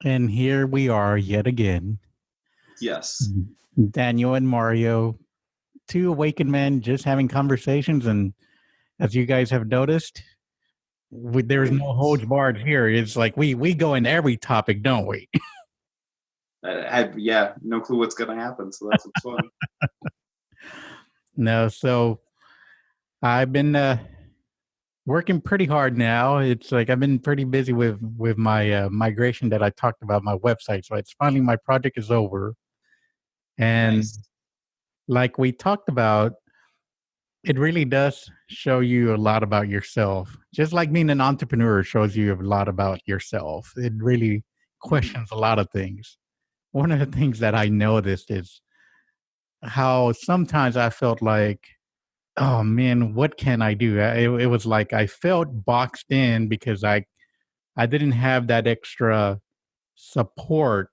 And here we are yet again. Yes. Daniel and Mario, two awakened men just having conversations. And as you guys have noticed, there's Wait. no holds barred here. It's like we go in every topic, don't we? Yeah, no clue what's gonna happen, so that's what's fun. No, so I've been working pretty hard now. It's like I've been pretty busy with my migration that I talked about, my website. So it's finally my project is over. And Nice. like we talked about, it really does show you a lot about yourself. Just like being an entrepreneur shows you a lot about yourself. It really Mhm. questions a lot of things. One of the things that I noticed is how sometimes I felt like, oh man, what can I do? It was like I felt boxed in because I didn't have that extra support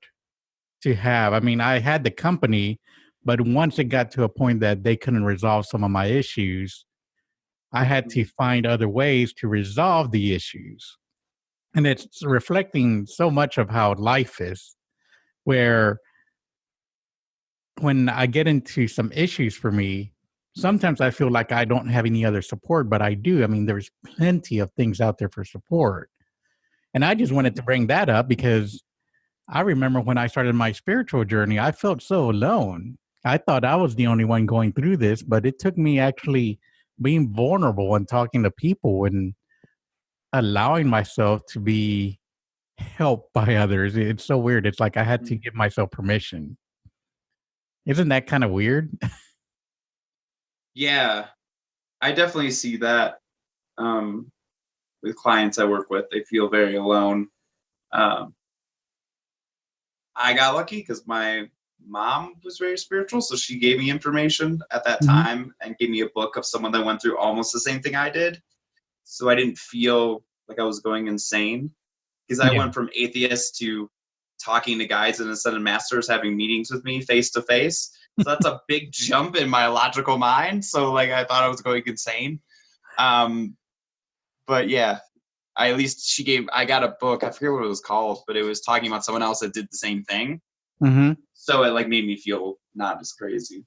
to have. I mean, I had the company, but once it got to a point that they couldn't resolve some of my issues, I had to Mhm. find other ways to resolve the issues. And it's reflecting so much of how life is, where when I get into some issues for me, sometimes I feel like I don't have any other support, but I do. I mean, there's plenty of things out there for support. And I just wanted to bring that up because I remember when I started my spiritual journey, I felt so alone. I thought I was the only one going through this, but it took me actually being vulnerable and talking to people and allowing myself to be helped by others. It's so weird. It's like I had to Mhm. give myself permission. Isn't that kind of weird? Yeah, I definitely see that um, with clients I work with. They feel very alone. Um, I got lucky because my mom was very spiritual, so she gave me information at that Mhm. time and gave me a book of someone that went through almost the same thing I did. So I didn't feel like I was going insane because I Yeah. went from atheist to talking to guides and ascended masters having meetings with me face to face. So that's a big jump in my logical mind. So like I thought I was going insane. Um, but yeah, I at least I got a book. I forget what it was called, but it was talking about someone else that did the same thing. Hmm. So it like made me feel not as crazy.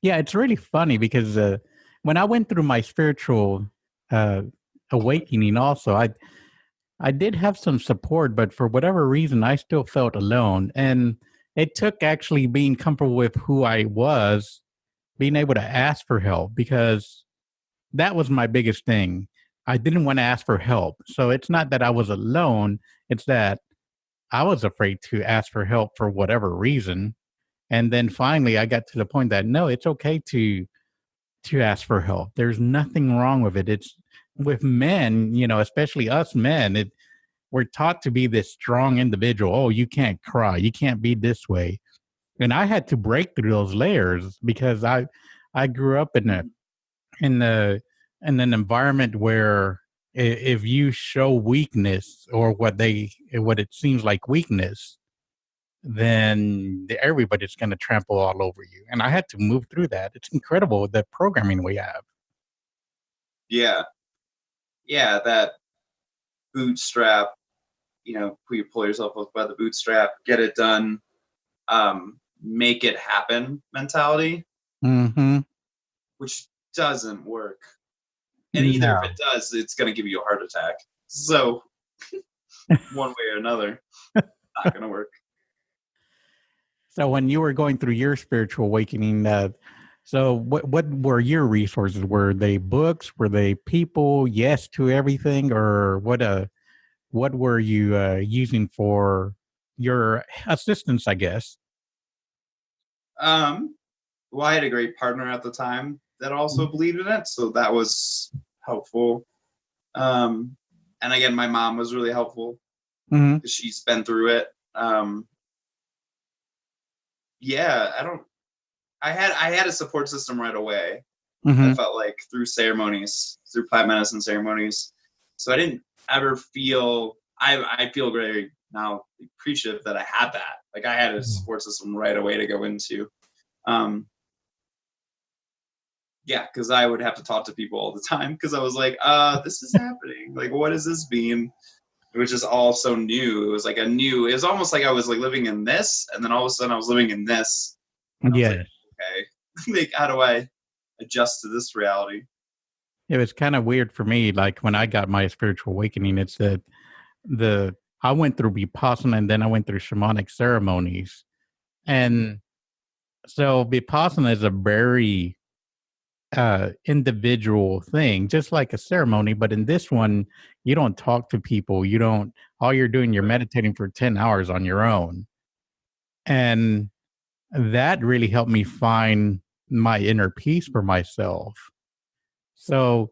Yeah, it's really funny because when I went through my spiritual uh, awakening, also, I did have some support, but for whatever reason, I still felt alone. And it took actually being comfortable with who I was, being able to ask for help, because that was my biggest thing. I didn't want to ask for help. So it's not that I was alone, it's that I was afraid to ask for help for whatever reason. And then finally I got to the point that no, it's okay to ask for help. There's nothing wrong with it. It's with men, especially us men, we're taught to be this strong individual. Oh, you can't cry. You can't be this way. And I had to break through those layers because I grew up Mhm. in the in an environment where if you show weakness or what it seems like weakness, then everybody's going to trample all over you. And I had to move through that. It's incredible the programming we have. Yeah, yeah, that bootstrap. Pull yourself up by the bootstrap, get it done, make it happen mentality, Hmm. which doesn't work. And either if No. it does, it's going to give you a heart attack. So one way or another, not going to work. So when you were going through your spiritual awakening, so what were your resources? Were they books? Were they people? Yes to everything, or what were you using for your assistance? I guess. Um, well, I had a great partner at the time that also believed in it, so that was helpful. Um, and again, my mom was really helpful Mm-hmm. because she's been through it. Yeah, I had a support system right away. I Mm-hmm. felt like through plant medicine ceremonies. So I didn't ever feel I feel very now appreciative that I had that. Like I had a support system right away to go into. Um, yeah, because I would have to talk to people all the time because I was like, this is happening. Like, what does this mean? which is all so new. It was like it was almost like I was like living in this, and then all of a sudden I was living in this. And I was like, okay, like how do I adjust to this reality? It was kind of weird for me. Like when I got my spiritual awakening, it's that I went through Vipassana and then I went through shamanic ceremonies. And so Vipassana is a very individual thing, just like a ceremony. But in this one, you don't talk to people. All you're doing, you're meditating for 10 hours on your own. And that really helped me find my inner peace for myself. So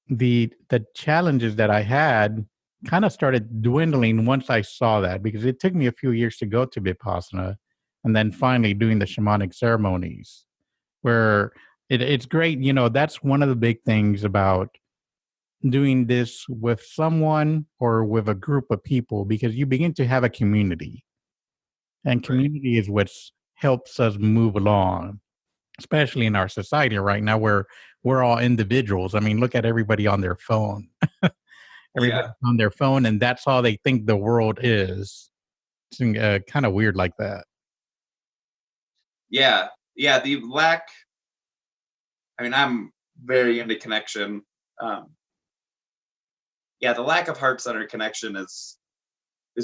the challenges that I had kind of started dwindling once I saw that, because it took me a few years to go to Vipassana and then finally doing the shamanic ceremonies, where it's great. That's one of the big things about doing this with someone or with a group of people, because you begin to have a community, and community is what helps us move along, especially in our society right now where we're all individuals. I mean, look at everybody on their phone. Everybody's on their phone, and that's all they think the world is. It's kind of weird like that. Yeah. The lack. I mean, I'm very into connection. The lack of heart-centered connection is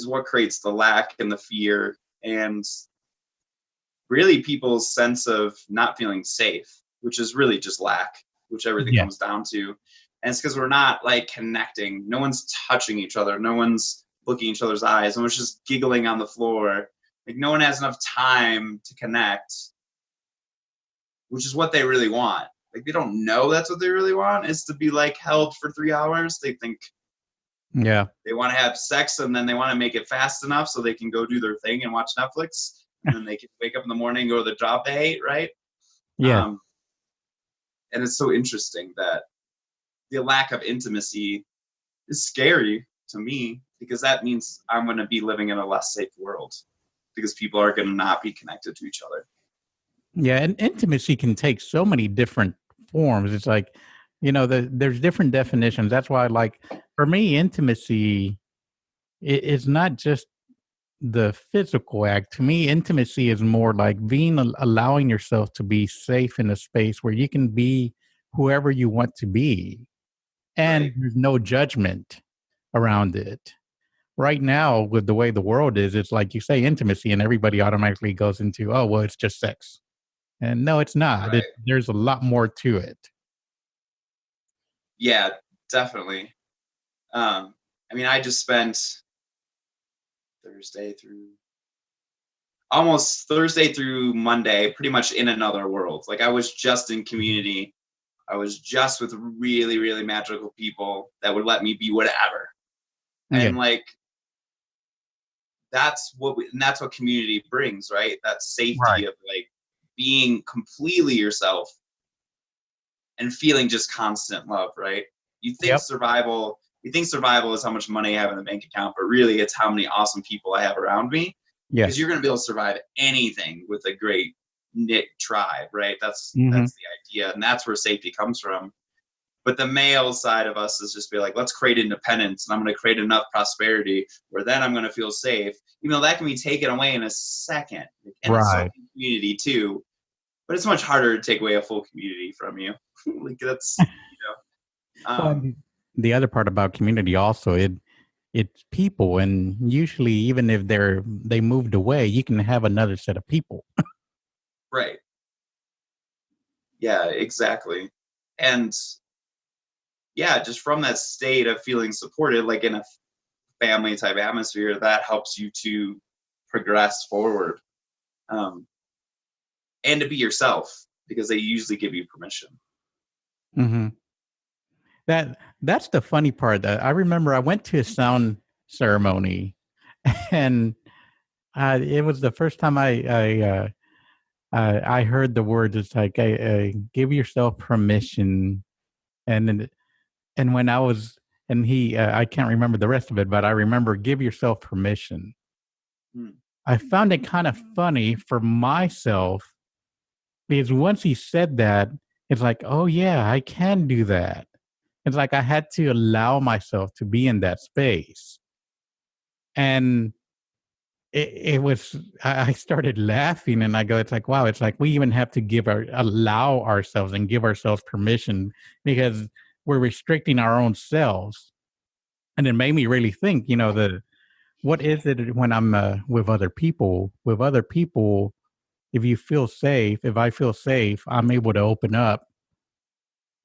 what creates the lack and the fear, and really people's sense of not feeling safe, which is really just lack, which everything comes down to. And it's because we're not like connecting. No one's touching each other. No one's looking each other's eyes. No one's just giggling on the floor. Like no one has enough time to connect, which is what they really want. Like they don't know that's what they really want, is to be like held for 3 hours. They think they want to have sex, and then they want to make it fast enough so they can go do their thing and watch Netflix, and then they can wake up in the morning and go to the job they hate, right? And it's so interesting that the lack of intimacy is scary to me, because that means I'm going to be living in a less safe world, because people are going to not be connected to each other. Yeah, and intimacy can take so many different forms. It's like, there's different definitions. That's why, like, for me, intimacy is not just the physical act. To me, intimacy is more like allowing yourself to be safe in a space where you can be whoever you want to be, and there's no judgment around it. Right now, with the way the world is, it's like you say intimacy, and everybody automatically goes into, oh, well, it's just sex. And no, it's not. There's a lot more to it. Yeah, definitely. I mean, I just spent almost Thursday through Monday pretty much in another world. Like I was just in community. I was just with really, really magical people that would let me be whatever. And like, that's what community brings, right? That safety of like being completely yourself and feeling just constant love, right? You think survival is how much money I have in the bank account, but really it's how many awesome people I have around me. Because you're going to be able to survive anything with a great knit tribe, right? That's the idea, and that's where safety comes from. But the male side of us is just be like, let's create independence, and I'm going to create enough prosperity where then I'm going to feel safe, even though that can be taken away in a second. And it's so community too, but it's much harder to take away a full community from you. Like that's, the other part about community also, it's people, and usually even if they moved away, you can have another set of people. Right. Yeah, exactly. And just from that state of feeling supported, like in a family type atmosphere, that helps you to progress forward, and to be yourself, because they usually give you permission. Mm-hmm. That's the funny part. That I remember I went to a sound ceremony, and it was the first time I heard the words. It's like, give yourself permission, and when I was, and I can't remember the rest of it, but I remember give yourself permission. I found it kind of funny for myself, because once he said that, it's like, oh yeah, I can do that. It's like I had to allow myself to be in that space. And it was, I started laughing and I go, it's like, wow, it's like we even have to allow ourselves and give ourselves permission because we're restricting our own selves. And it made me really think, what is it when I'm with other people? With other people, if I feel safe, I'm able to open up.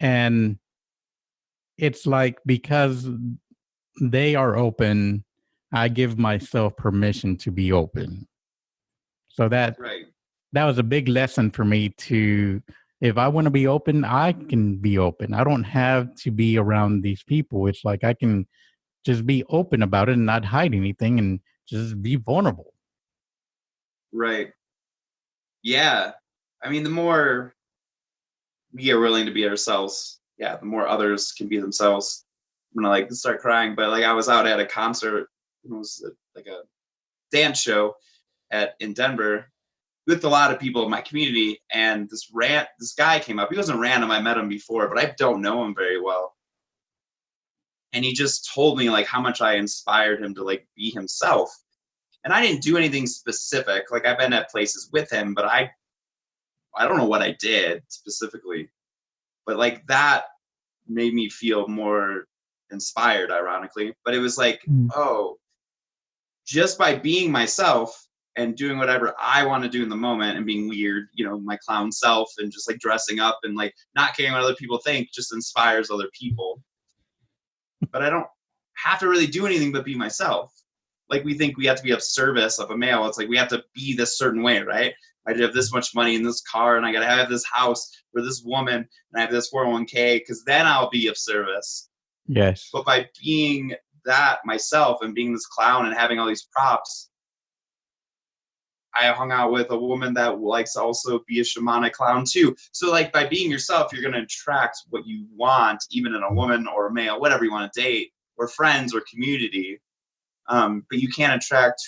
And it's like because they are open, I give myself permission to be open. So Right. that was a big lesson for me to, if I want to be open, I can be open. I don't have to be around these people. It's like I can just be open about it and not hide anything and just be vulnerable. Right. Yeah. I mean, the more we are willing to be ourselves, yeah, the more others can be themselves. I'm gonna like start crying, but like I was out at a concert. It was like a dance show in Denver with a lot of people in my community, and this guy came up. He wasn't random. I met him before, but I don't know him very well. And he just told me like how much I inspired him to like be himself. And I didn't do anything specific. Like I've been at places with him, but I don't know what I did specifically. But like that made me feel more inspired, ironically. But it was like, oh, just by being myself and doing whatever I want to do in the moment and being weird, my clown self and just like dressing up and like not caring what other people think just inspires other people. But I don't have to really do anything but be myself. Like we think we have to be of service of a male. It's like we have to be this certain way, right? I have this much money in this car and I got to have this house for this woman and I have this 401k because then I'll be of service. Yes. But by being that myself and being this clown and having all these props, I hung out with a woman that likes to also be a shamanic clown too. So like by being yourself, you're going to attract what you want, even in a woman or a male, whatever you want to date, or friends or community. But you can't attract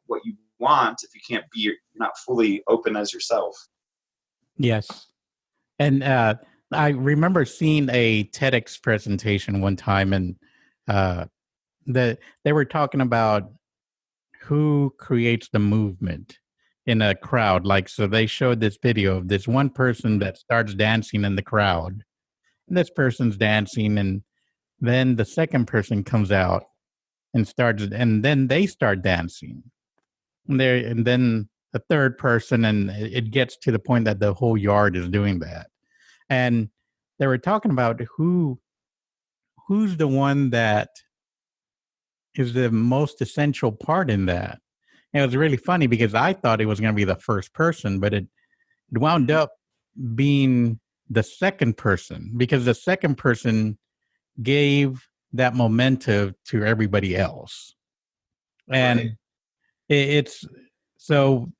what you want if you can't be, you're not fully open as yourself. Yes. And I remember seeing a TEDx presentation one time, and they were talking about who creates the movement in a crowd. Like, so they showed this video of this one person that starts dancing in the crowd. And this person's dancing, and then the second person comes out and then they start dancing. And then the third person, and it gets to the point that the whole yard is doing that. And they were talking about who's the one that is the most essential part in that. And it was really funny because I thought it was going to be the first person, but it wound up being the second person because the second person gave that momentum to everybody else. And Right. it's so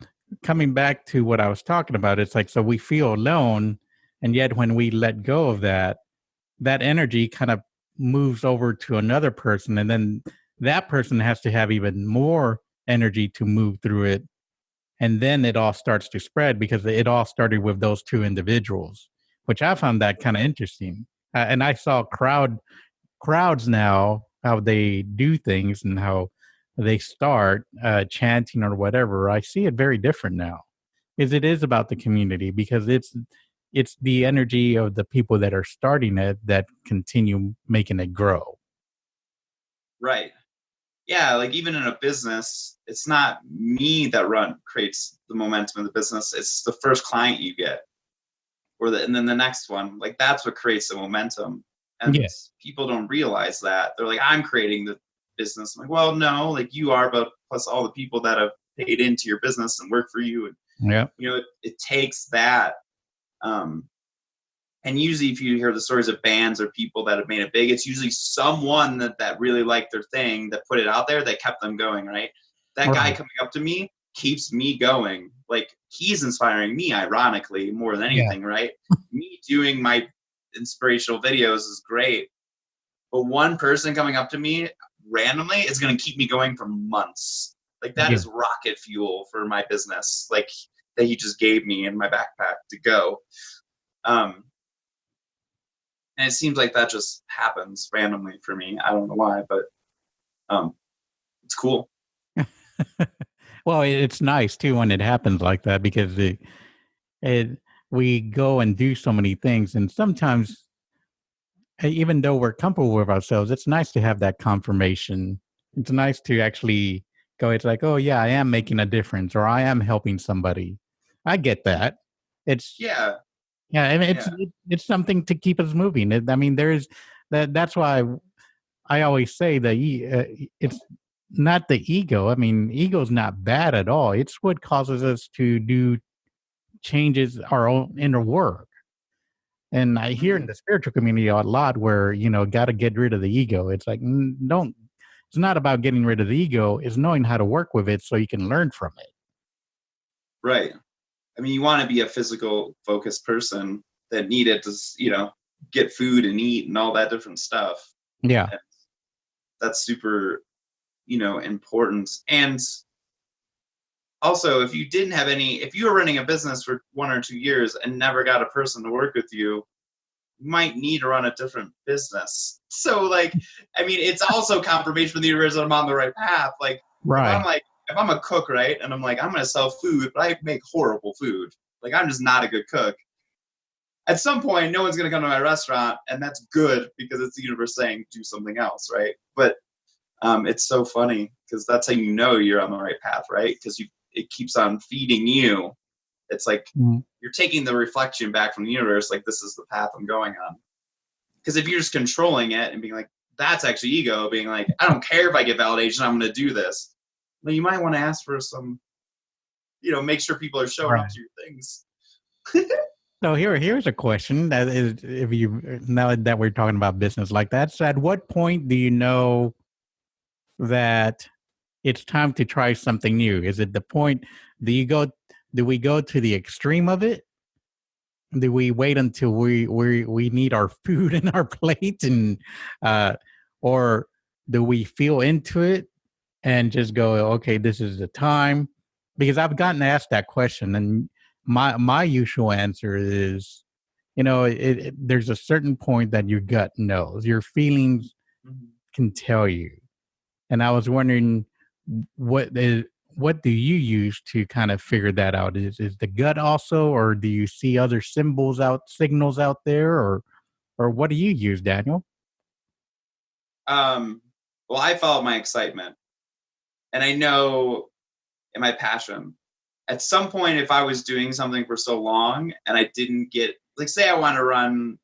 coming back to what I was talking about, it's like, so we feel alone. And yet when we let go of that energy kind of moves over to another person. And then that person has to have even more energy to move through it. And then it all starts to spread because it all started with those two individuals, which I found that kind of interesting. And I saw crowds now, how they do things and how they start chanting or whatever. I see it very different now, because it is about the community, because it's the energy of the people that are starting it that continue making it grow. Right. Yeah, like even in a business, it's not me that creates the momentum of the business. It's the first client you get, and then the next one. Like that's what creates the momentum. And Yes. people don't realize that. They're like, I'm creating the business. I'm like, well, no, like you are, but plus all the people that have paid into your business and work for you. And Yeah. it takes that. And usually if you hear the stories of bands or people that have made it big, it's usually someone that really liked their thing, that put it out there, that kept them going, right? That guy coming up to me keeps me going. Like he's inspiring me, ironically, more than anything, right? Me doing my inspirational videos is great. But one person coming up to me randomly is going to keep me going for months. Like that is rocket fuel for my business. Like that he just gave me in my backpack to go. And it seems like that just happens randomly for me. I don't know why, but it's cool. Well, it's nice too when it happens like that because it we go and do so many things, and sometimes even though we're comfortable with ourselves, it's nice to have that confirmation. It's nice to actually go. It's like, oh yeah, I am making a difference, or I am helping somebody. I get that. It's Yeah, yeah, and yeah. it's something to keep us moving. I mean, there's that. That's why I always say that it's not the ego. I mean, ego's not bad at all. It's what causes us to do changes our own inner work. And I hear in Mhm. the spiritual community a lot where, got to get rid of the ego. It's like, don't, it's not about getting rid of the ego, it's knowing how to work with it so you can learn from it. Right. I mean, you want to be a physical focused person that needed to, get food and eat and all that different stuff. Yeah. And that's super, important. And also, if you were running a business for 1 or 2 years and never got a person to work with you, you might need to run a different business. So, like, I mean, it's also confirmation from the universe that I'm on the right path. Like, Right. if I'm a cook, right, and I'm like, I'm going to sell food, but I make horrible food. Like, I'm just not a good cook. At some point, no one's going to come to my restaurant, and that's good because it's the universe saying do something else, right? But it's so funny because that's how you know you're on the right path, right? Because it keeps on feeding you. It's like Mhm. you're taking the reflection back from the universe, like this is the path I'm going on. Because if you're just controlling it and being like, that's actually ego, being like, I don't care if I get validation, I'm going to do this. Well, you might want to ask for some, make sure people are showing up Right. to your things. So here's a question that is, if you now that we're talking about business like that, so at what point do you know that it's time to try something new? Is it the point, do you go, do we go to the extreme of it? Do we wait until we need our food in our plate and uh or do we feel into it and just go, okay, this is the time? Because I've gotten asked that question, and my usual answer is, there's a certain point that your gut knows, your feelings Mhm. can tell you. And I was wondering, what is what do you use to kind of figure that out? Is the gut also, or do you see other signals out there, or what do you use, Daniel? Um, well, I follow my excitement and I know in my passion. At some point, if I was doing something for so long and I didn't get, like, say I want to run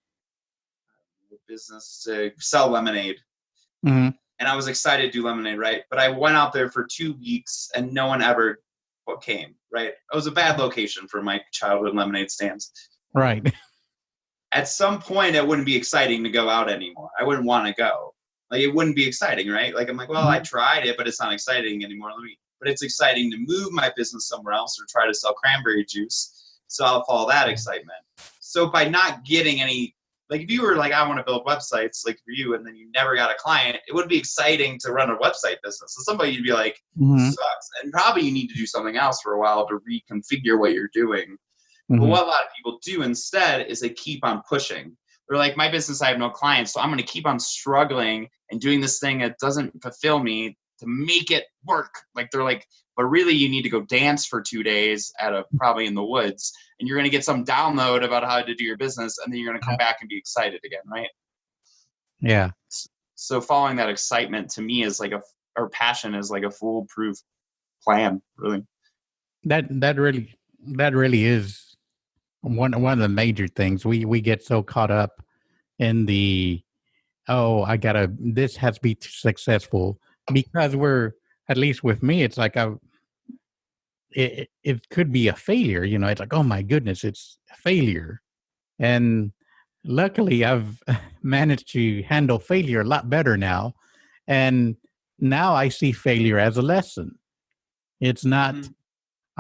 a business to sell lemonade, Hmm. and I was excited to do lemonade, right? But I went out there for 2 weeks and no one ever came, right? It was a bad location for my childhood lemonade stands. Right. At some point, it wouldn't be exciting to go out anymore. I wouldn't want to go. Like, it wouldn't be exciting, right? Like, I'm like, well, I Mhm. tried it, but it's not exciting anymore. But it's exciting to move my business somewhere else or try to sell cranberry juice. So I'll follow that excitement. So by not getting any, like, if you were like, I want to build websites, like for you, and then you never got a client, it would be exciting to run a website business. So somebody you'd be like, this Hmm. sucks. And probably you need to do something else for a while to reconfigure what you're doing. But Hmm. what a lot of people do instead is they keep on pushing. They're like, my business, I have no clients, so I'm going to keep on struggling and doing this thing that doesn't fulfill me to make it work. Like, they're like, but really, you need to go dance for 2 days probably in the woods, and you're going to get some download about how to do your business, and then you're going to come Yeah. back and be excited again, right? Yeah. So following that excitement to me is like or passion is like a foolproof plan, really. That really is one of the major things. We get so caught up in the, oh, I gotta, this has to be successful, because we're, at least with me, it's like it could be a failure. It's like, oh my goodness, it's a failure. And luckily, I've managed to handle failure a lot better now. And now I see failure as a lesson. It's not, Mm-hmm.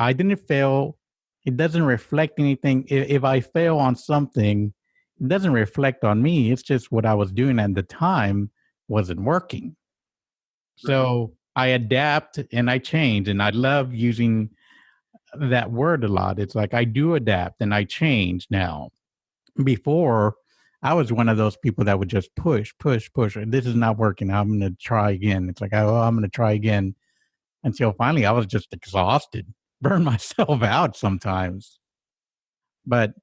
I didn't fail. It doesn't reflect anything. If I fail on something, it doesn't reflect on me. It's just what I was doing at the time wasn't working. Right. So I adapt and I change. And I love using that word a lot. It's like I do adapt and I change now. Before, I was one of those people that would just push, push, push. This is not working. I'm going to try again. It's like, oh, I'm going to try again. until finally I was just exhausted, burn myself out sometimes. But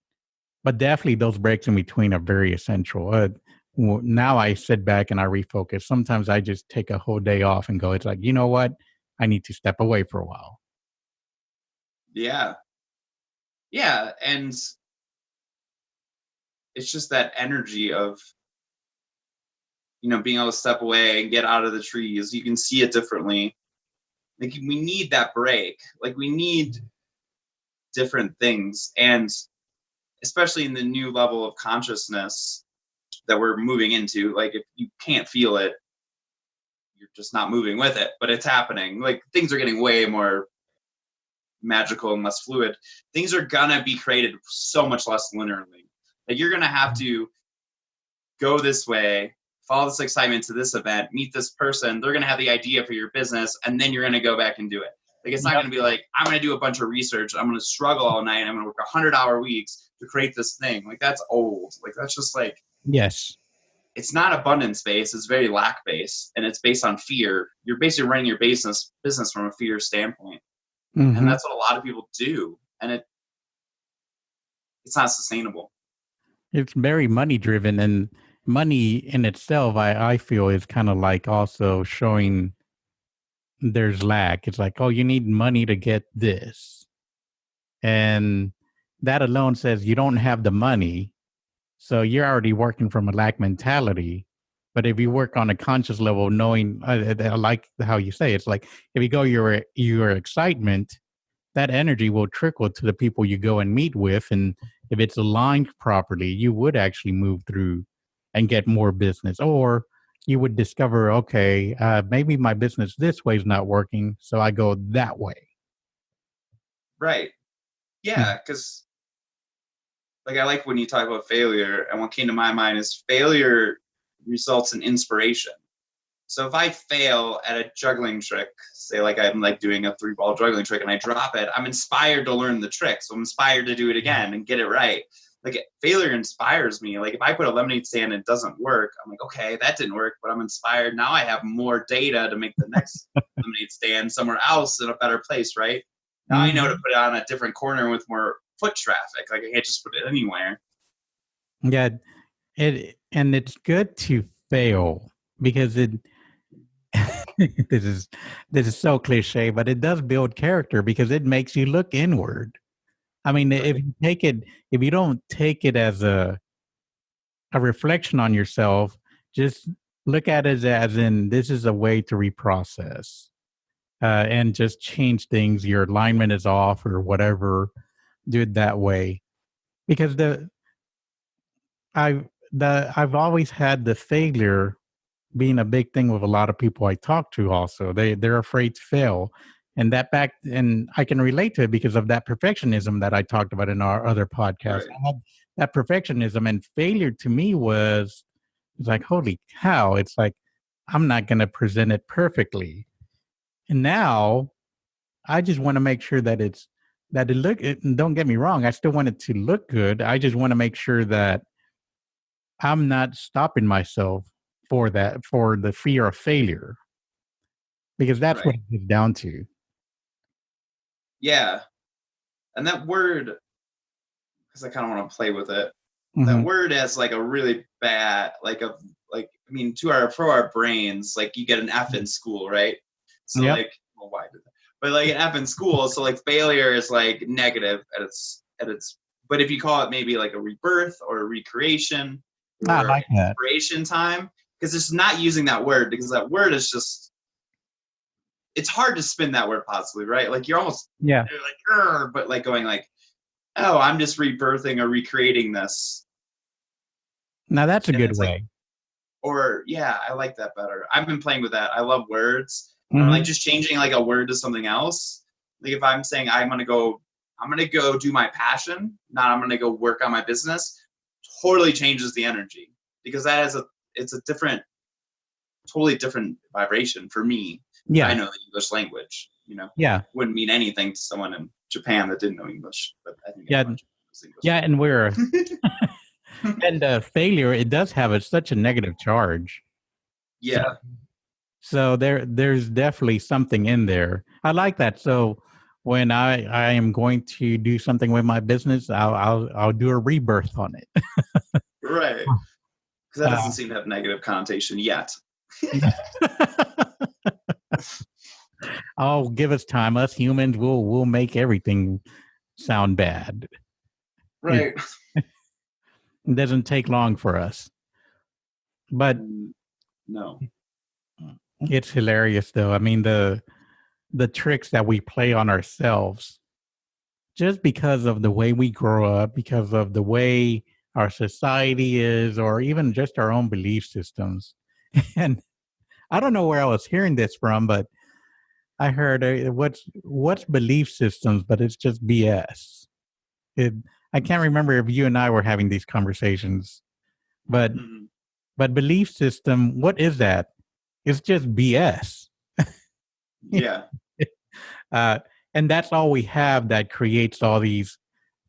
definitely those breaks in between are very essential. Now I sit back and I refocus. Sometimes I just take a whole day off and go, it's like, you know what? I need to step away for a while. Yeah. Yeah. And it's just that energy of, being able to step away and get out of the trees. You can see it differently. Like, we need that break. Like, we need different things. And especially in the new level of consciousness that we're moving into, like, if you can't feel it, you're just not moving with it, but it's happening. Like, things are getting way more magical and less fluid. Things are gonna be created so much less linearly. Like, you're gonna have to go this way, follow this excitement to this event, meet this person. They're gonna have the idea for your business, and then you're gonna go back and do it. Like, it's not gonna be like, I'm gonna do a bunch of research, I'm gonna struggle all night, I'm gonna work 100-hour weeks to create this thing. Like, that's old. Like, that's just like, yes, it's not abundance based, it's very lack based, and it's based on fear. You're basically running your business from a fear standpoint. mm-hmm. And that's what a lot of people do, and it's not sustainable. It's very money driven, and money in itself, I feel, is kind of like also showing there's lack. It's like, oh, you need money to get this, and that alone says you don't have the money, so you're already working from a lack mentality. But if you work on a conscious level, knowing, I like how you say it's like, if you go your excitement, that energy will trickle to the people you go and meet with. And if it's aligned properly, you would actually move through and get more business. Or you would discover, okay, maybe my business this way is not working, so I go that way. Right. Yeah, because like, I like when you talk about failure, and what came to my mind is failure results in inspiration. So if I fail at a juggling trick, say like I'm like doing a 3-ball juggling trick and I drop it, I'm inspired to learn the trick. So I'm inspired to do it again and get it right. Like, failure inspires me. Like, if I put a lemonade stand and it doesn't work, I'm like, okay, that didn't work, but I'm inspired. Now I have more data to make the next lemonade stand somewhere else in a better place, right? Now I know to put it on a different corner with more foot traffic. Like, I can't just put it anywhere. Yeah, and it's good to fail because it this is so cliche, but it does build character because it makes you look inward. I mean, Right. if you don't take it as a reflection on yourself, just look at it as in, this is a way to reprocess and just change things. Your alignment is off or whatever. Do it that way, because I've always had the failure being a big thing with a lot of people I talk to. Also, they're afraid to fail, and and I can relate to it because of that perfectionism that I talked about in our other podcast. Right. I had that perfectionism, and failure to me was, it's like, holy cow! It's like, I'm not going to present it perfectly, and now I just want to make sure that and don't get me wrong, I still want it to look good. I just want to make sure that I'm not stopping myself for the fear of failure, because that's what Right. it gets down to. Yeah. And that word, because I kind of want to play with it, that Mm-hmm. word has like a really bad, I mean, for our brains, like, you get an F in school, right? So Yep. like, well, why did that? But like, an F in school, so like, failure is like negative at its. But if you call it maybe like a rebirth or a recreation I or like that. inspiration time, because it's not using that word, because that word is just, it's hard to spin that word positively, right? Like, you're like, but like going like, oh, I'm just rebirthing or recreating this. Now that's a And good it's way. like, or yeah, I like that better. I've been playing with that. I love words. Mm-hmm. I'm like, just changing like a word to something else. Like, if I'm saying I'm gonna go do my passion, not I'm gonna go work on my business, totally changes the energy, because that is it's a totally different vibration for me. Yeah. I know the English language, Yeah. wouldn't mean anything to someone in Japan that didn't know English, but I think Yeah. everyone knows English. Yeah, and failure, it does have such a negative charge. Yeah. So there's definitely something in there. I like that. So when I am going to do something with my business, I'll do a rebirth on it. Right. Because that doesn't Uh, seem to have negative connotation yet. oh, give us time. Us humans will make everything sound bad. It, Right. it doesn't take long for us. But No. it's hilarious though. I mean the tricks that we play on ourselves just because of the way we grow up, because of the way our society is, or even just our own belief systems. And I don't know where I was hearing this from, but I heard what's belief systems, but it's just BS. It, I can't remember if you and I were having these conversations, but Mhm. but belief system, what is that? It's just BS. Yeah. uh, and that's all we have that creates all these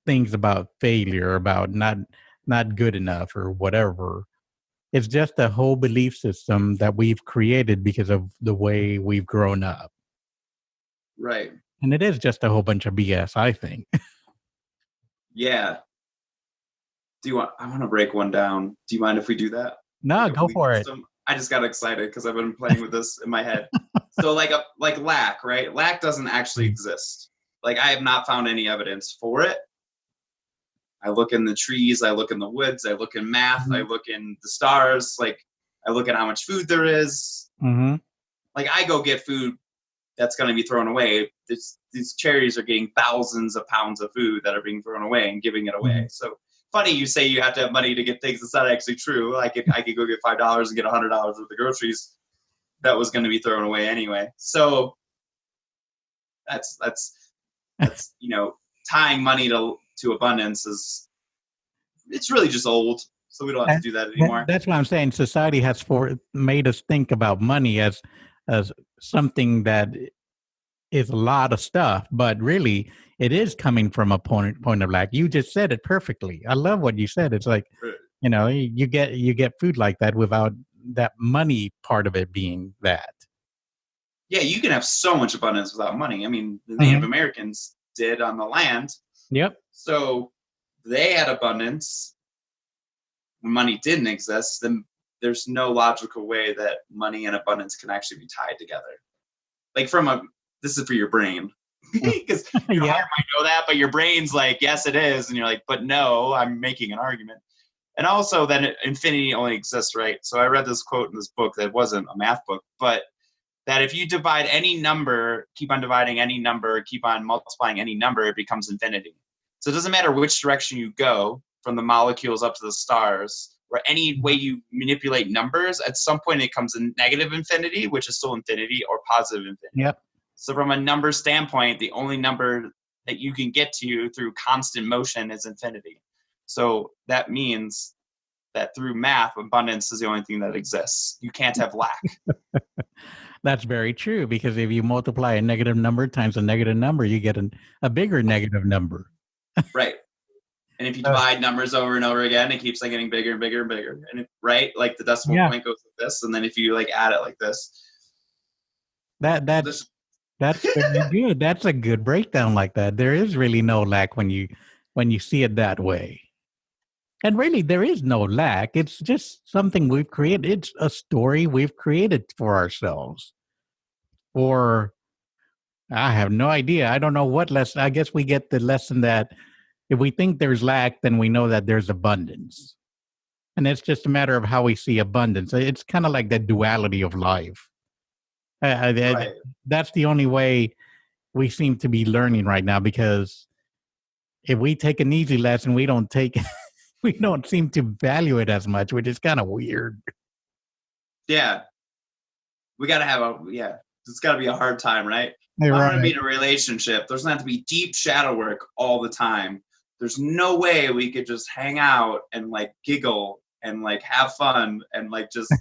things about failure, about not good enough or whatever. It's just a whole belief system that we've created because of the way we've grown up. Right. And it is just a whole bunch of BS, I think. Yeah. I want to break one down. Do you mind if we do that? No, Like a go belief for it. system? I just got excited because I've been playing with this in my head. So like lack, right? Lack doesn't actually exist. Like I have not found any evidence for it. I look in the trees, I look in the woods, I look in math, I look in the stars, like I look at how much food there is. Mm-hmm. Like I go get food that's going to be thrown away. These charities are getting thousands of pounds of food that are being thrown away and giving it away. Mm-hmm. So funny you say you have to have money to get things. It's not actually true. I could go get $5 and get $100 worth of groceries that was going to be thrown away anyway. So that's tying money to abundance it's really just old. So we don't have to do that anymore. That's what I'm saying. Society has made us think about money as something that is a lot of stuff, but really it is coming from a point of lack. You just said it perfectly. I love what you said. It's like, you get food like that without that money part of it being that. Yeah, you can have so much abundance without money. I mean, the Native Americans did on the land. Yep. So they had abundance when money didn't exist. Then there's no logical way that money and abundance can actually be tied together. Like this is for your brain. Because your heart might know that, but your brain's like, yes, it is. And you're like, but no, I'm making an argument. And also then infinity only exists, right? So I read this quote in this book that wasn't a math book, but that if you divide any number, keep on dividing any number, keep on multiplying any number, it becomes infinity. So it doesn't matter which direction you go, from the molecules up to the stars, or any way you manipulate numbers, at some point it comes in negative infinity, which is still infinity, or positive infinity. Yep. So from a number standpoint, the only number that you can get to through constant motion is infinity. So that means that through math, abundance is the only thing that exists. You can't have lack. That's very true, because if you multiply a negative number times a negative number, you get a bigger negative number. Right. And if you divide numbers over and over again, it keeps getting bigger and bigger and bigger. And right, like the decimal point goes like this, and then if you add it like this. That's very good. That's a good breakdown like that. There is really no lack when you see it that way. And really, there is no lack. It's just something we've created. It's a story we've created for ourselves. Or I have no idea. I don't know what lesson. I guess we get the lesson that if we think there's lack, then we know that there's abundance. And it's just a matter of how we see abundance. It's kind of like the duality of life. Right. That's the only way we seem to be learning right now, because if we take an easy lesson, we don't seem to value it as much, which is kind of weird. Yeah. We got to have it's got to be a hard time, right? If I'm going to be in a relationship, there's going to have to be deep shadow work all the time. There's no way we could just hang out and giggle and have fun and just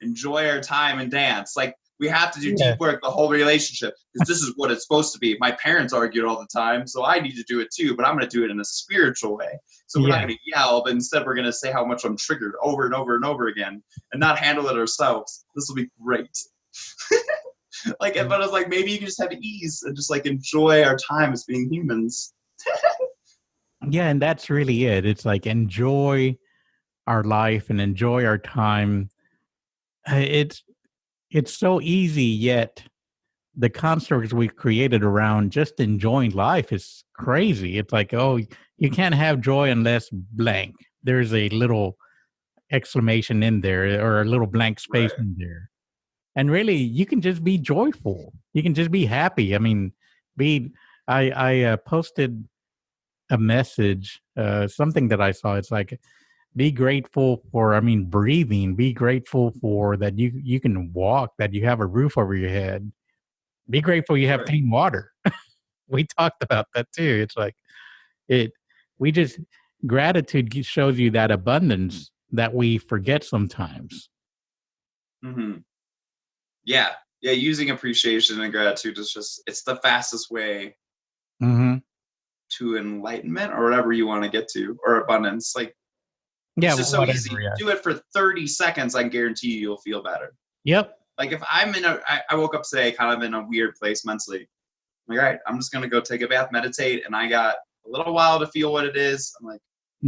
enjoy our time and dance. We have to do deep work the whole relationship, because this is what it's supposed to be. My parents argued all the time, so I need to do it too, but I'm going to do it in a spiritual way. So we're not going to yell, but instead we're going to say how much I'm triggered over and over and over again and not handle it ourselves. This will be great. Like, but I was like, maybe you can just have ease and just like enjoy our time as being humans. Yeah, and that's really it. It's like enjoy our life and enjoy our time. It's so easy, yet the constructs we've created around just enjoying life is crazy. It's like, oh, you can't have joy unless blank. There's a little exclamation in there or a little blank space Right. in there. And really, you can just be joyful. You can just be happy. I mean, be I posted a message, something that I saw. It's like, be grateful for, I mean, breathing. Be grateful for that you can walk, that you have a roof over your head. Be grateful you have Right. clean water. We talked about that too. It's like it. We just gratitude shows you that abundance that we forget sometimes. Mm-hmm. Yeah. Yeah. Using appreciation and gratitude is it's the fastest way Mm-hmm. to enlightenment or whatever you want to get to, or abundance. Like, Yeah, it's just so easy. whatever. Yeah. Do it for 30 seconds. I guarantee you'll feel better. Yep. Like, if I'm I woke up today kind of in a weird place mentally. I'm like, all right, I'm just going to go take a bath, meditate. And I got a little while to feel what it is. I'm like,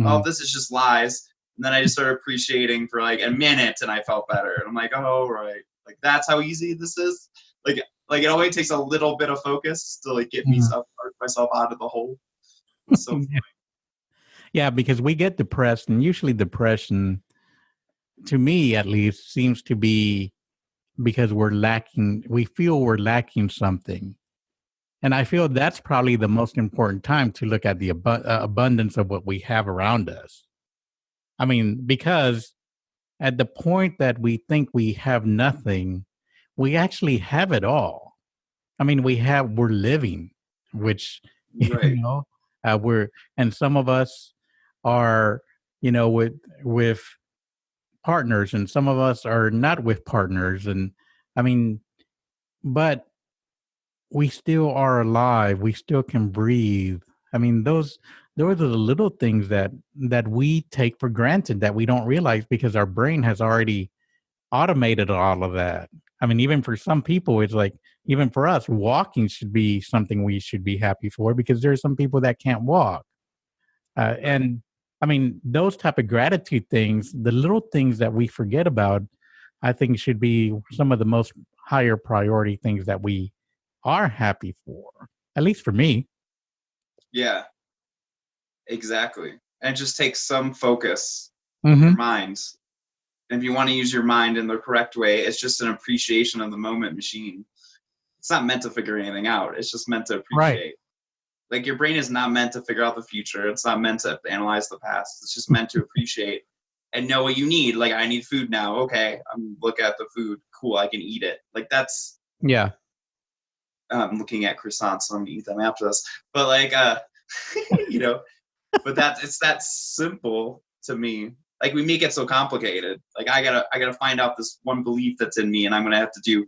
oh, this is just lies. And then I just started appreciating for like a minute and I felt better. And I'm like, oh, right. Like, that's how easy this is. Like it only takes a little bit of focus to like get myself out of the hole. So yeah, because we get depressed, and usually depression, to me at least, seems to be because we feel we're lacking something. And I feel that's probably the most important time to look at the abundance of what we have around us. I mean, because at the point that we think we have nothing, we actually have it all. I mean, we're living, which, right. and some of us are, with partners, and some of us are not with partners. And I mean, but we still are alive. We still can breathe. I mean, those are the little things that we take for granted, that we don't realize because our brain has already automated all of that. I mean, even for some people, it's like, even for us, walking should be something we should be happy for, because there are some people that can't walk. And I mean, those type of gratitude things, the little things that we forget about, I think should be some of the most higher priority things that we are happy for, at least for me. Yeah, exactly. And it just takes some focus of your mind. And if you want to use your mind in the correct way, it's just an appreciation of the moment machine. It's not meant to figure anything out. It's just meant to appreciate. Right. Like, your brain is not meant to figure out the future. It's not meant to analyze the past. It's just meant to appreciate and know what you need. Like, I need food now. Okay, I'm looking at the food. Cool, I can eat it. Like, that's... Yeah. I'm looking at croissants, so I'm going to eat them after this. But, like, but it's that simple to me. Like, we make it so complicated. Like, I gotta find out this one belief that's in me, and I'm gonna have to do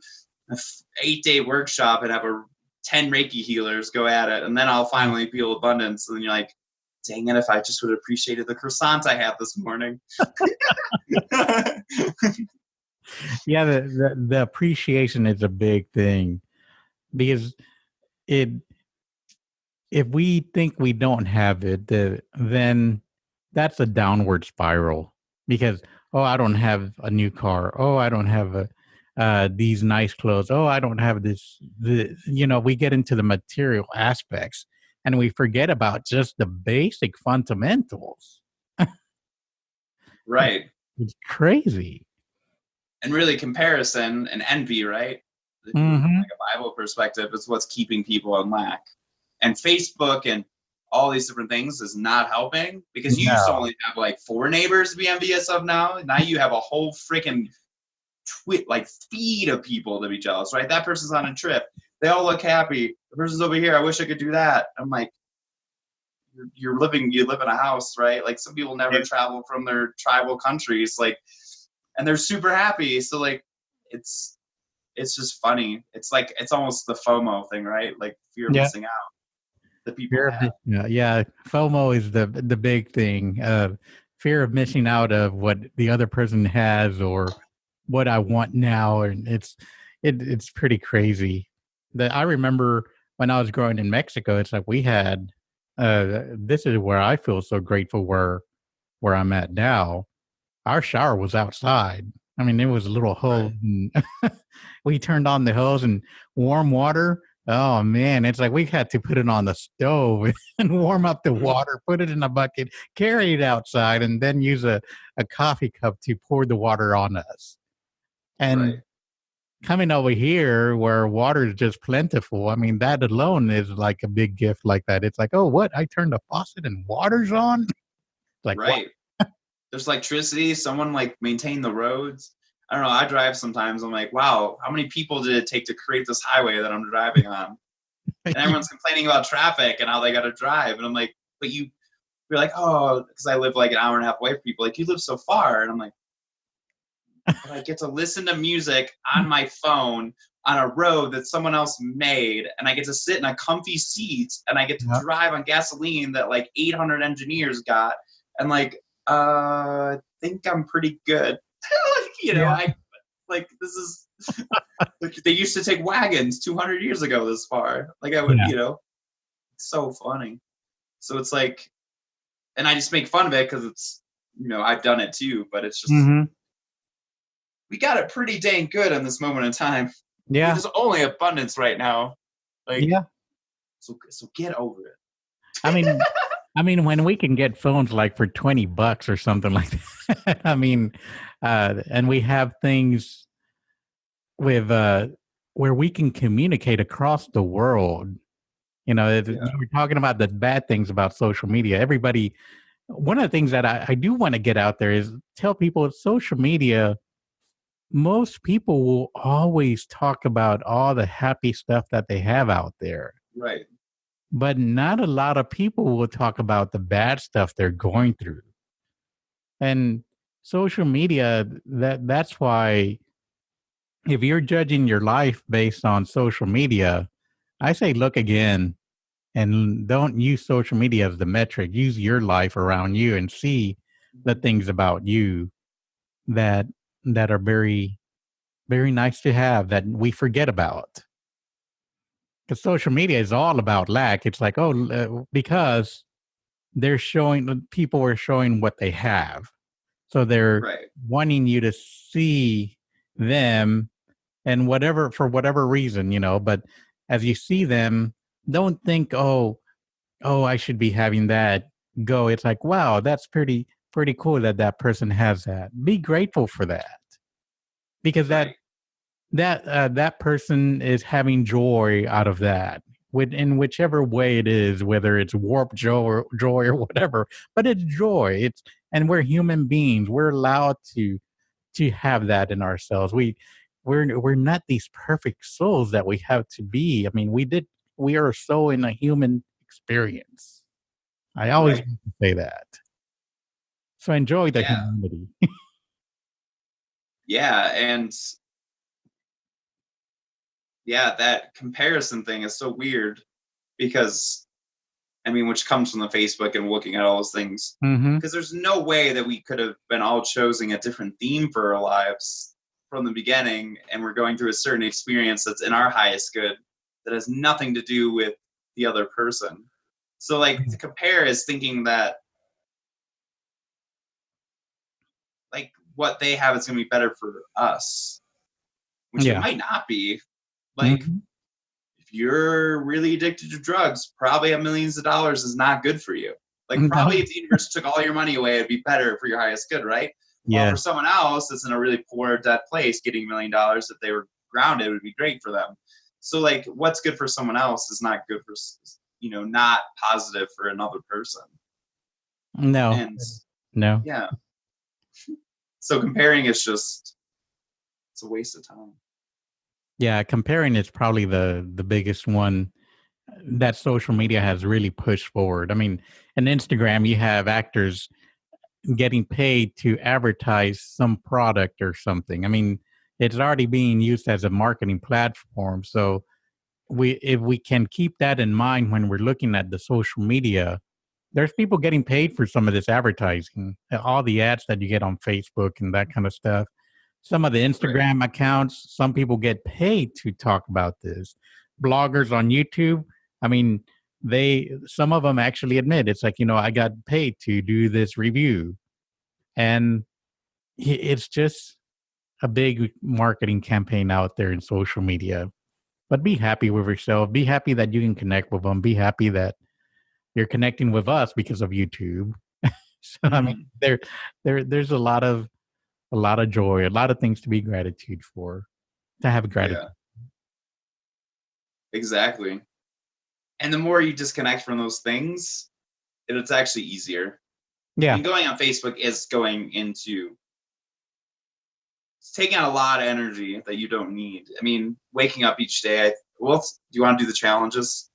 an 8-day workshop and have 10 Reiki healers go at it, and then I'll finally feel abundance. And then you're like, dang it, if I just would have appreciated the croissant I had this morning. Yeah, the appreciation is a big thing, because if we think we don't have it, then that's a downward spiral. Because, oh, I don't have a new car. Oh, I don't have these nice clothes. Oh, I don't have this. We get into the material aspects, and we forget about just the basic fundamentals. Right. It's crazy. And really, comparison and envy, right? Mm-hmm. From like a Bible perspective, is what's keeping people in lack. And Facebook and all these different things is not helping, because you used to only have like 4 neighbors to be envious of. Now you have a whole freaking feed of people to be jealous, right? That person's on a trip. They all look happy. The person's over here. I wish I could do that. I'm like, you live in a house, right? Like, some people never travel from their tribal countries, like, and they're super happy. So like, it's just funny. It's like, it's almost the FOMO thing, right? Like, fear of missing out. The people yeah, FOMO is the big thing. Fear of missing out of what the other person has, or what I want now. And it's it's pretty crazy. That I remember when I was growing in Mexico, it's like we had this is where I feel so grateful where I'm at now. Our shower was outside. I mean, it was a little hose, Right. and we turned on the hose and warm water. Oh man, it's like we had to put it on the stove and warm up the Mhm. water, put it in a bucket, carry it outside, and then use a coffee cup to pour the water on us. Right. And coming over here where water is just plentiful, I mean, that alone is like a big gift like that. It's like, oh, what? I turned the faucet and water's on? Like, what? Right. There's electricity. Someone like maintain the roads. I don't know. I drive sometimes. I'm like, wow, how many people did it take to create this highway that I'm driving on? And everyone's complaining about traffic and how they got to drive. And I'm like, but you're like, oh, because I live like an hour and a half away from people. Like, you live so far. And I'm like, but I get to listen to music on my phone on a road that someone else made, and I get to sit in a comfy seat, and I get to Yeah. drive on gasoline that like 800 engineers got, and like, I think I'm pretty good. Like, Yeah. I like this is like they used to take wagons 200 years ago this far. Like I would, Yeah. it's so funny. So it's like, and I just make fun of it because it's I've done it too, but it's just Hmm. we got it pretty dang good in this moment in time. Yeah. There's only abundance right now. Like, Yeah. so get over it. I mean, when we can get phones like for $20 or something like that. I mean, and we have things with where we can communicate across the world. You Yeah. were talking about the bad things about social media. Everybody, one of the things that I do want to get out there is tell people social media. Most people will always talk about all the happy stuff that they have out there, Right. but not a lot of people will talk about the bad stuff they're going through. And social media, that's why if you're judging your life based on social media, I say look again and don't use social media as the metric. Use your life around you and see the things about you that are very, very nice to have that we forget about. Because social media is all about lack. It's like, because people are showing what they have. So they're Right. wanting you to see them and for whatever reason, but as you see them, don't think, I should be having that. It's like, wow, that's pretty cool that person has that. Be grateful for that because Right. that person is having joy out of that in whichever way it is, whether it's warped joy or whatever, but it's joy. And we're human beings. We're allowed to have that in ourselves. We're not these perfect souls that we have to be. I mean, we are so in a human experience. I always Right. want to say that. So enjoy the Yeah. humanity. Yeah. And yeah, that comparison thing is so weird because which comes from the Facebook and looking at all those things. Hmm. Because there's no way that we could have been all choosing a different theme for our lives from the beginning, and we're going through a certain experience that's in our highest good that has nothing to do with the other person. So like to compare is thinking that like what they have is going to be better for us, which it Yeah. might not be. Like Mhm. if you're really addicted to drugs, probably millions of dollars is not good for you. Like No. probably if the universe took all your money away, it'd be better for your highest good, right? While Yeah. for someone else that's in a really poor debt place, getting $1 million if they were grounded would be great for them. So like what's good for someone else is not good for not positive for another person. No. And No. yeah, so comparing is just it's a waste of time. Yeah. Comparing is probably the biggest one that social media has really pushed forward. I mean, in Instagram, you have actors getting paid to advertise some product or something. I mean, it's already being used as a marketing platform. So if we can keep that in mind when we're looking at the social media, there's people getting paid for some of this advertising, all the ads that you get on Facebook and that kind of stuff. some of the Instagram accounts, some people get paid to talk about this. Bloggers on YouTube, I mean, some of them actually admit it's like, I got paid to do this review. And it's just a big marketing campaign out there in social media. But be happy with yourself. Be happy that you can connect with them. Be happy that you're connecting with us because of YouTube. So I mean, there's a lot of joy, a lot of things to be gratitude for, to have gratitude. Yeah. Exactly. And the more you disconnect from those things, it's actually easier. Yeah. And going on Facebook is it's taking out a lot of energy that you don't need. I mean, waking up each day. Do you want to do the challenges?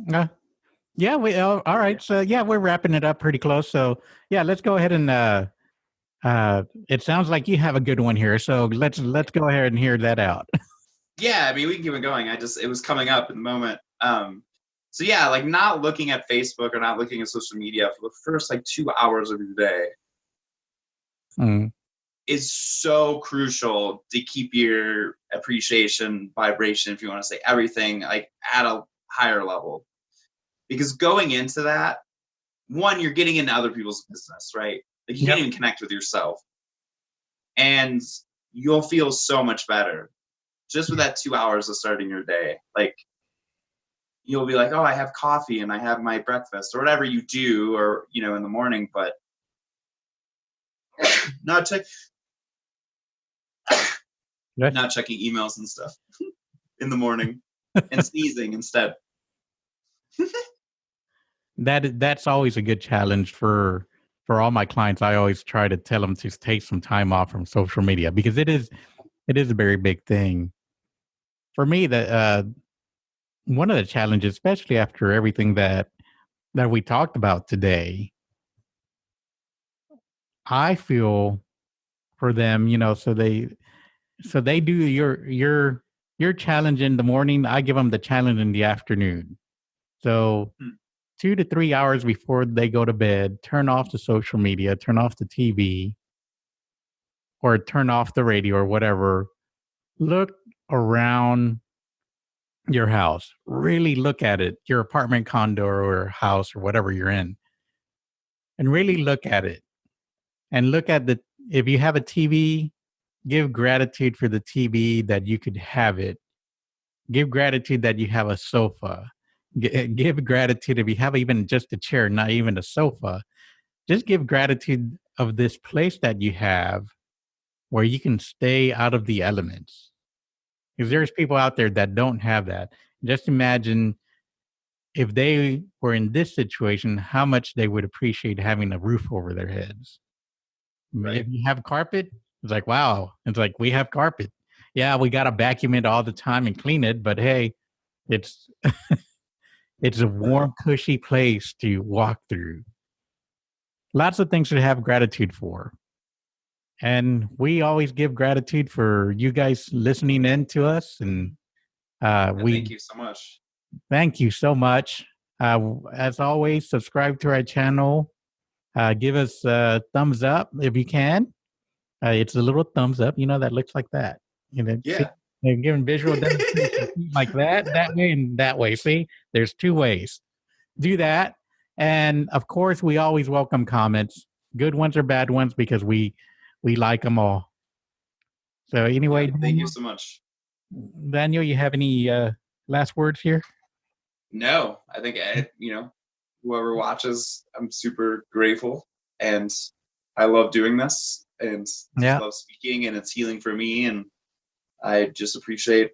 Yeah. All right. So yeah, we're wrapping it up pretty close. So yeah, let's go ahead and. It sounds like you have a good one here. So let's go ahead and hear that out. Yeah, I mean, we can keep it going. It was coming up in the moment. So yeah, like not looking at Facebook or not looking at social media for the first 2 hours of your day is so crucial to keep your appreciation vibration, if you want to say everything, at a higher level. Because going into that, one, you're getting into other people's business, right? You can't even connect with yourself. And you'll feel so much better just with that 2 hours of starting your day. You'll be like, oh, I have coffee and I have my breakfast or whatever you do, or, in the morning, but not checking emails and stuff in the morning and sneezing instead. That's always a good challenge for all my clients. I always try to tell them to take some time off from social media because it is a very big thing. For me, that one of the challenges, especially after everything that we talked about today, I feel for them, so they do your challenge in the morning. I give them the challenge in the afternoon. So 2 to 3 hours before they go to bed, turn off the social media, turn off the TV, or turn off the radio or whatever. Look around your house. Really look at it, your apartment, condo, or house, or whatever you're in. And really look at it. And look at if you have a TV, give gratitude for the TV that you could have it. Give gratitude that you have a sofa. Give gratitude if you have even just a chair, not even a sofa. Just give gratitude of this place that you have where you can stay out of the elements. Because there's people out there that don't have that. Just imagine if they were in this situation, how much they would appreciate having a roof over their heads. Right. If you have carpet, it's like, wow. It's like, we have carpet. Yeah, we got to vacuum it all the time and clean it. But hey, it's it's a warm, cushy place to walk through. Lots of things to have gratitude for. And we always give gratitude for you guys listening in to us. And thank you so much. Thank you so much. As always, subscribe to our channel. Give us a thumbs up if you can. It's a little thumbs up, that looks like that. Yeah. They're giving visual demonstration like that way, and that way. See, there's 2 ways. Do that. And of course, we always welcome comments, good ones or bad ones, because we like them all. So anyway, yeah, thank you so much. Daniel, you have any last words here? No, I think, whoever watches, I'm super grateful, and I love doing this, and love speaking, and it's healing for me, and I just appreciate,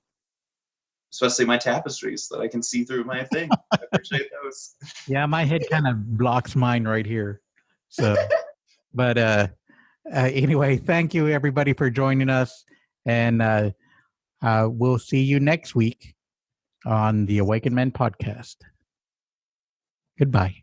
especially my tapestries that I can see through my thing. I appreciate those. Yeah, my head kind of blocks mine right here. So, but anyway, thank you everybody for joining us, and we'll see you next week on the Awaken Men podcast. Goodbye.